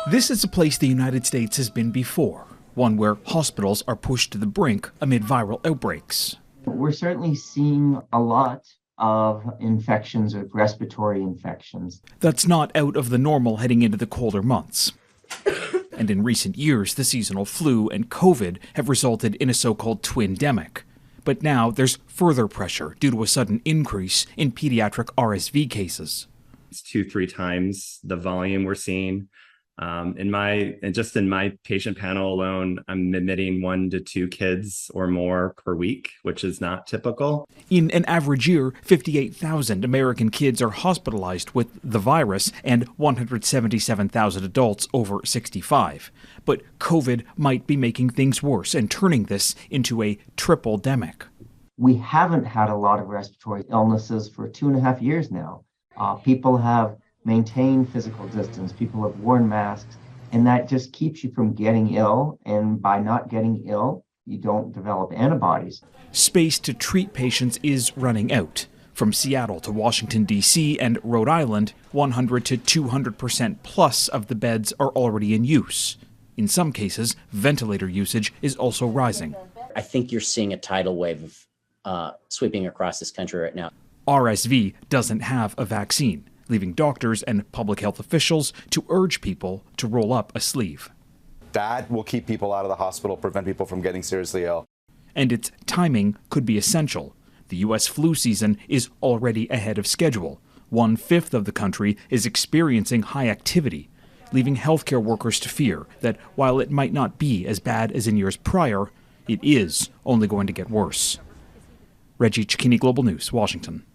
This is a place the United States has been before, one where hospitals are pushed to the brink amid viral outbreaks. We're certainly seeing a lot of infections or respiratory infections. That's not out of the normal heading into the colder months. And in recent years, the seasonal flu and COVID have resulted in a so-called twindemic. But now there's further pressure due to a sudden increase in pediatric RSV cases. It's 2-3 times the volume we're seeing. In my patient panel alone, I'm admitting 1 to 2 kids or more per week, which is not typical. In an average year, 58,000 American kids are hospitalized with the virus and 177,000 adults over 65. But COVID might be making things worse and turning this into a tripledemic. We haven't had a lot of respiratory illnesses for 2.5 years now. People have maintained physical distance, people have worn masks, and that just keeps you from getting ill. And by not getting ill, you don't develop antibodies. Space to treat patients is running out. From Seattle to Washington, D.C. and Rhode Island, 100 to 200% plus of the beds are already in use. In some cases, ventilator usage is also rising. I think you're seeing a tidal wave sweeping across this country right now. RSV doesn't have a vaccine, leaving doctors and public health officials to urge people to roll up a sleeve. That will keep people out of the hospital, prevent people from getting seriously ill. And its timing could be essential. The U.S. flu season is already ahead of schedule. 1/5 of the country is experiencing high activity, leaving healthcare workers to fear that while it might not be as bad as in years prior, it is only going to get worse. Reggie Cicchini, Global News, Washington.